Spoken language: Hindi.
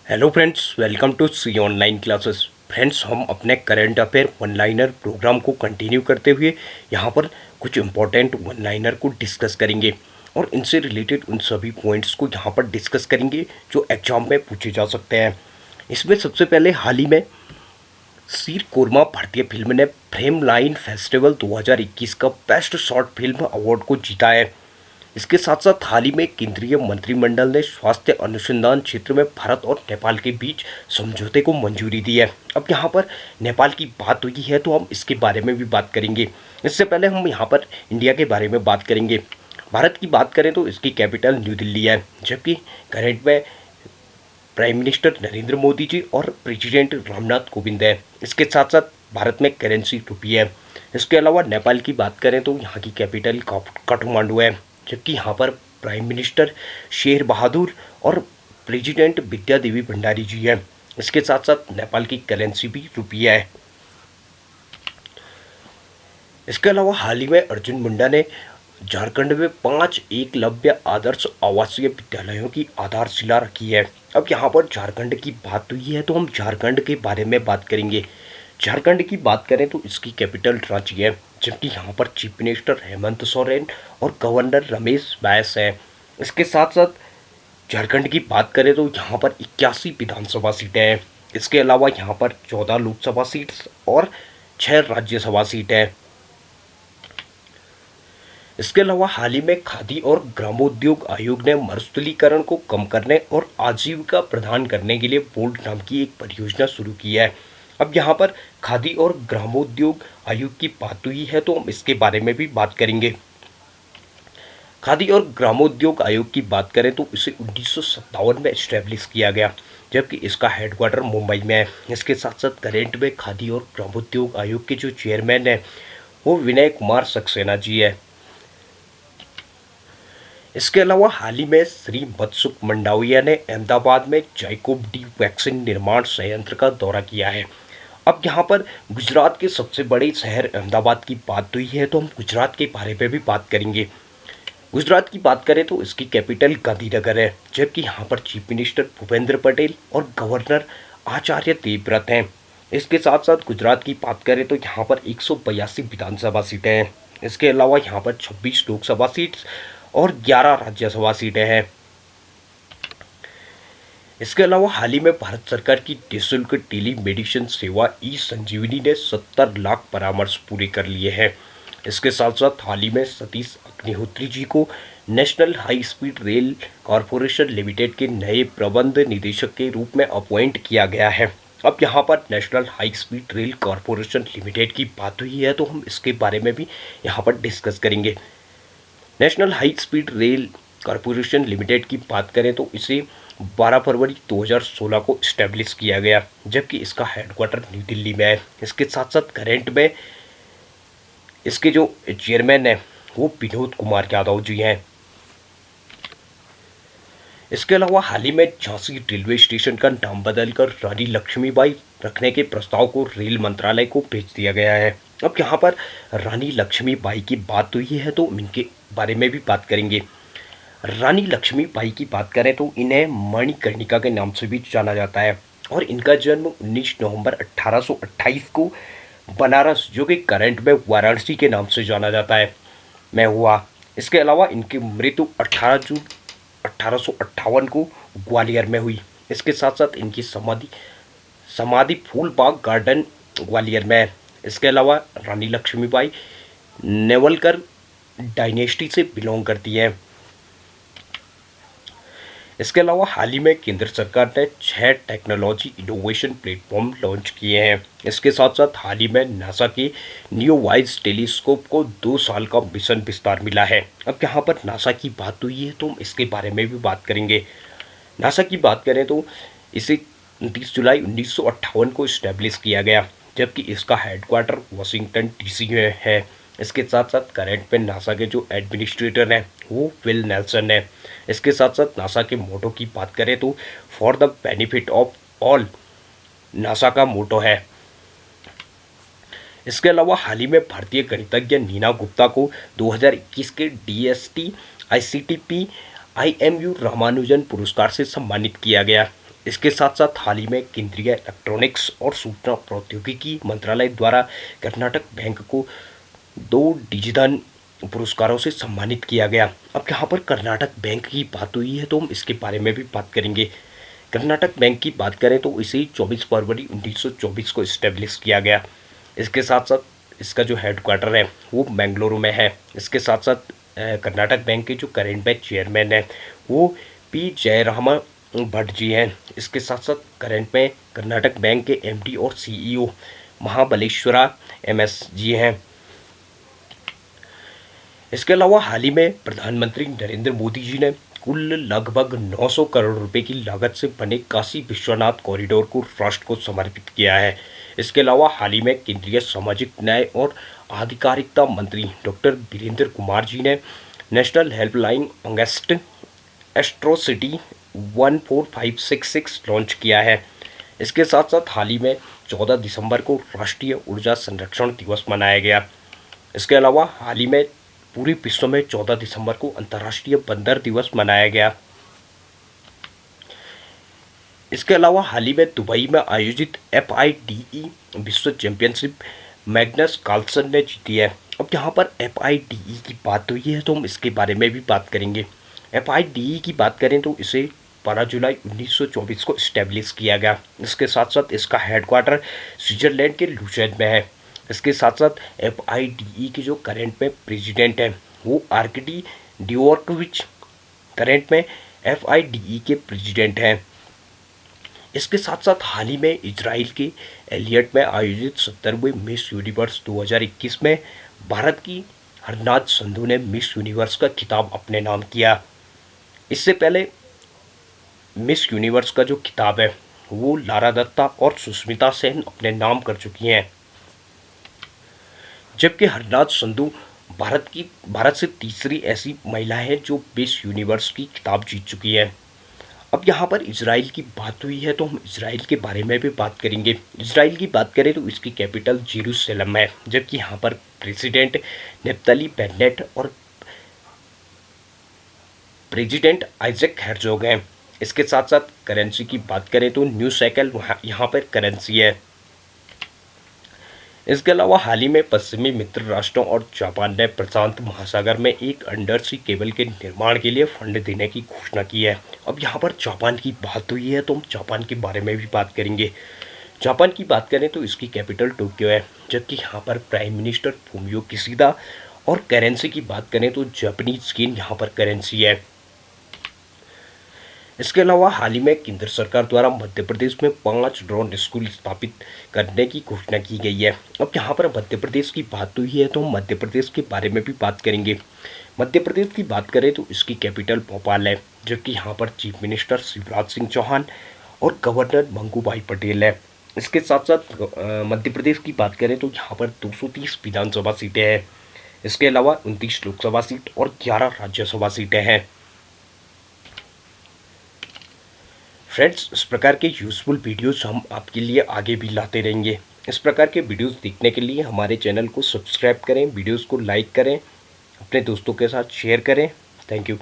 Hello friends, welcome to C online classes. Friends, हम अपने current affair one liner program को कंटिन्यू करते हुए यहाँ पर कुछ इंपॉर्टेंट वन लाइनर को डिस्कस करेंगे और इनसे रिलेटेड उन सभी पॉइंट्स को यहाँ पर डिस्कस करेंगे जो एग्जाम में पूछे जा सकते हैं। इसमें सबसे पहले हाल ही में सीर कोरमा भारतीय फिल्म ने फ्रेम लाइन फेस्टिवल 2021 का बेस्ट शॉर्ट फिल्म अवार्ड को जीता है। इसके साथ साथ हाल ही में केंद्रीय मंत्रिमंडल ने स्वास्थ्य अनुसंधान क्षेत्र में भारत और नेपाल के बीच समझौते को मंजूरी दी है। अब यहाँ पर नेपाल की बात हुई है तो हम इसके बारे में भी बात करेंगे। इससे पहले हम यहाँ पर इंडिया के बारे में बात करेंगे। भारत की बात करें तो इसकी कैपिटल न्यू दिल्ली है, जबकि करंट में प्राइम मिनिस्टर नरेंद्र मोदी जी और प्रेसिडेंट रामनाथ कोविंद है। इसके साथ साथ भारत में करेंसी रुपये है। इसके अलावा नेपाल की बात करें तो यहाँ की कैपिटल काठमांडू है, जबकि यहाँ पर प्राइम मिनिस्टर शेर बहादुर और प्रेसिडेंट विद्या देवी भंडारी जी हैं। इसके साथ साथ नेपाल की करेंसी भी रुपया है। इसके अलावा हाल ही में अर्जुन मुंडा ने झारखंड में 5 एकलव्य आदर्श आवासीय विद्यालयों की आधारशिला रखी है। अब यहाँ पर झारखंड की बात हुई है तो हम झारखंड के बारे में बात करेंगे। झारखंड की बात करें तो इसकी कैपिटल रांची है, जबकि यहाँ पर चीफ मिनिस्टर हेमंत सोरेन और गवर्नर रमेश बैस है। इसके साथ साथ झारखंड की बात करें तो यहाँ पर 81 विधानसभा सीटें हैं। इसके अलावा यहाँ पर 14 लोकसभा सीट्स और 6 राज्यसभा सीटें हैं। इसके अलावा हाल ही में खादी और ग्रामोद्योग आयोग ने मरुस्थलीकरण को कम करने और आजीविका प्रदान करने के लिए बोल्ड नाम की एक परियोजना शुरू की है। अब यहाँ पर खादी और ग्रामोद्योग आयोग की बात हुई है तो हम इसके बारे में भी बात करेंगे। खादी और ग्रामोद्योग आयोग की बात करें तो इसे 1957 में इस्टेब्लिश किया गया, जबकि इसका हेडक्वार्टर मुंबई में है। इसके साथ साथ करेंट में खादी और ग्रामोद्योग आयोग के जो चेयरमैन हैं वो विनय कुमार सक्सेना जी है। इसके अलावा हाल ही में श्री मनसुख मंडाविया ने अहमदाबाद में जाइकोव डी वैक्सीन निर्माण संयंत्र का दौरा किया है। अब यहाँ पर गुजरात के सबसे बड़े शहर अहमदाबाद की बात हुई है तो हम गुजरात के बारे में भी बात करेंगे। गुजरात की बात करें तो इसकी कैपिटल गांधीनगर है, जबकि यहाँ पर चीफ मिनिस्टर भूपेंद्र पटेल और गवर्नर आचार्य देवव्रत हैं। इसके साथ साथ गुजरात की बात करें तो यहाँ पर 182 विधानसभा सीटें हैं। इसके अलावा यहाँ पर 26 लोकसभा सीट्स और 11 राज्यसभा सीटें हैं। इसके अलावा हाल ही में भारत सरकार की निःशुल्क टेली मेडिसिन सेवा ई संजीवनी ने 70 लाख परामर्श पूरे कर लिए हैं। इसके साथ साथ हाल ही में सतीश अग्निहोत्री जी को national high speed rail corporation limited के नए प्रबंध निदेशक के रूप में अपॉइंट किया गया है। अब यहाँ पर national high speed rail corporation limited की बात हुई है तो हम इसके बारे में भी यहाँ पर डिस्कस करेंगे। National high speed rail corporation limited की बात करें तो इसे 12 फरवरी 2016 को इस्टेब्लिश किया गया, जबकि इसका हेडक्वार्टर न्यू दिल्ली में है। इसके साथ साथ करेंट में इसके जो चेयरमैन हैं वो विनोद कुमार यादव जी हैं। इसके अलावा हाल ही में झांसी रेलवे स्टेशन का नाम बदलकर रानी लक्ष्मीबाई रखने के प्रस्ताव को रेल मंत्रालय को भेज दिया गया है। अब यहाँ पर रानी लक्ष्मीबाई की बात हुई है तो इनके बारे में भी बात करेंगे। रानी लक्ष्मीबाई की बात करें तो इन्हें मणिकर्णिका के नाम से भी जाना जाता है और इनका जन्म 19 नवंबर 1828 को बनारस, जो कि करंट में वाराणसी के नाम से जाना जाता है, में हुआ। इसके अलावा इनकी मृत्यु 18 जून 1858 को ग्वालियर में हुई। इसके साथ साथ इनकी समाधि समाधि फूलबाग गार्डन ग्वालियर में है। इसके अलावा रानी लक्ष्मीबाई नेवलकर डायनेस्टी से बिलोंग करती है। इसके अलावा हाल ही में केंद्र सरकार ने 6 टेक्नोलॉजी इनोवेशन प्लेटफॉर्म लॉन्च किए हैं। इसके साथ साथ हाल ही में नासा के न्यूवाइज टेलीस्कोप को 2 साल का मिशन विस्तार मिला है। अब यहाँ पर नासा की बात हुई है तो हम इसके बारे में भी बात करेंगे। नासा की बात करें तो इसे 29 जुलाई 1958 को इस्टेब्लिश किया गया, जबकि इसका हेडक्वार्टर वाशिंगटन डीसी में है। इसके साथ साथ करंट में नासा के जो एडमिनिस्ट्रेटर हैं वो विल नेल्सन है। इसके साथ साथ नासा के मोटो की बात करें तो for the benefit of all NASA का मोटो है। इसके अलावा हाल ही में भारतीय गणितज्ञ नीना गुप्ता को 2021 के DST ICTP IMU रामानुजन पुरस्कार से सम्मानित किया गया। इसके साथ साथ हाल ही में केंद्रीय इलेक्ट्रॉनिक्स और सूचना प्रौद्योगिकी मंत्रालय द्वारा कर्नाटक बैंक को 2 डिजिधन पुरस्कारों से सम्मानित किया गया। अब यहाँ पर कर्नाटक बैंक की बात हुई है तो हम इसके बारे में भी बात करेंगे। कर्नाटक बैंक की बात करें तो इसे 24 फरवरी 1924 को इस्टेब्लिश किया गया। इसके साथ साथ इसका जो हेडक्वार्टर है वो बेंगलुरु में है। इसके साथ साथ कर्नाटक बैंक के जो करेंट बैंक चेयरमैन है वो पी जयराम भट्ट जी हैं। इसके साथ साथ करंट में कर्नाटक बैंक के एमडी और सीईओ महाबलेश्वरा एमएस जी हैं। इसके अलावा हाल ही में प्रधानमंत्री नरेंद्र मोदी जी ने कुल लगभग 900 करोड़ रुपए की लागत से बने काशी विश्वनाथ कॉरिडोर को राष्ट्र को समर्पित किया है। इसके अलावा हाल ही में केंद्रीय सामाजिक न्याय और आधिकारिकता मंत्री डॉक्टर वीरेंद्र कुमार जी ने national helpline against atrocity 14566 launch किया है। इसके साथ साथ हाल ही में 14 दिसंबर को राष्ट्रीय ऊर्जा संरक्षण दिवस मनाया गया। इसके अलावा हाल ही में पूरे विश्व में 14 दिसंबर को अंतर्राष्ट्रीय बंदर दिवस मनाया गया। इसके अलावा हाल ही में दुबई में आयोजित FIDE विश्व चैंपियनशिप मैग्नस कार्लसन ने जीती है। अब यहाँ पर FIDE की बात हुई है तो हम इसके बारे में भी बात करेंगे। FIDE की बात करें तो इसे 12 जुलाई 1924 को इस्टेब्लिश किया गया। इसके साथ साथ इसका हेडक्वार्टर स्विट्जरलैंड के लुसेन में है। इसके साथ साथ FIDE के जो करंट में प्रेसिडेंट हैं वो आर्कडी डिवोर्कोविच करंट में FIDE के प्रेसिडेंट हैं। इसके साथ साथ हाल ही में इजराइल के एलियट में आयोजित 70वें मिस यूनिवर्स 2021 में भारत की हरनाज संधू ने मिस यूनिवर्स का खिताब अपने नाम किया। इससे पहले मिस यूनिवर्स का जो खिताब है वो लारा दत्ता और सुष्मिता सेन अपने नाम कर चुकी हैं, जबकि हरनाज संधू भारत से तीसरी ऐसी महिला है जो मिस यूनिवर्स की खिताब जीत चुकी है। अब यहाँ पर इजराइल की बात हुई है तो हम इजराइल के बारे में भी बात करेंगे। इजराइल की बात करें तो इसकी कैपिटल जेरूसलम है, जबकि यहाँ पर प्रेसिडेंट नेफ्ताली बेनेट और प्रेसिडेंट आइजैक हेrzog हैं। इसके साथ साथ करेंसी की बात करें तो न्यू शेकल यहाँ पर करेंसी है। इसके अलावा हाल ही में पश्चिमी मित्र राष्ट्रों और जापान ने प्रशांत महासागर में एक अंडर सी केबल के निर्माण के लिए फंड देने की घोषणा की है। अब यहाँ पर जापान की बात हुई है तो हम जापान के बारे में भी बात करेंगे। जापान की बात करें तो इसकी कैपिटल टोक्यो है, जबकि यहाँ पर प्राइम मिनिस्टर फूमियो किशिदा, और करेंसी की बात करें तो जापानीज येन यहाँ पर करेंसी है। इसके अलावा हाल ही में केंद्र सरकार द्वारा मध्य प्रदेश में 5 ड्रोन स्कूल स्थापित करने की घोषणा की गई है। अब यहाँ पर मध्य प्रदेश की बात हुई है तो हम मध्य प्रदेश के बारे में भी बात करेंगे। मध्य प्रदेश की बात करें तो इसकी कैपिटल भोपाल है, जबकि यहाँ पर चीफ मिनिस्टर शिवराज सिंह चौहान और गवर्नर मंगूभाई पटेल है। इसके साथ साथ मध्य प्रदेश की बात करें तो यहाँ पर 230 विधानसभा सीटें हैं। इसके अलावा 29 लोकसभा सीट और 11 राज्यसभा सीटें हैं। फ्रेंड्स, इस प्रकार के यूज़फुल वीडियोस हम आपके लिए आगे भी लाते रहेंगे। इस प्रकार के वीडियोस देखने के लिए हमारे चैनल को सब्सक्राइब करें, वीडियोस को लाइक करें, अपने दोस्तों के साथ शेयर करें। Thank you.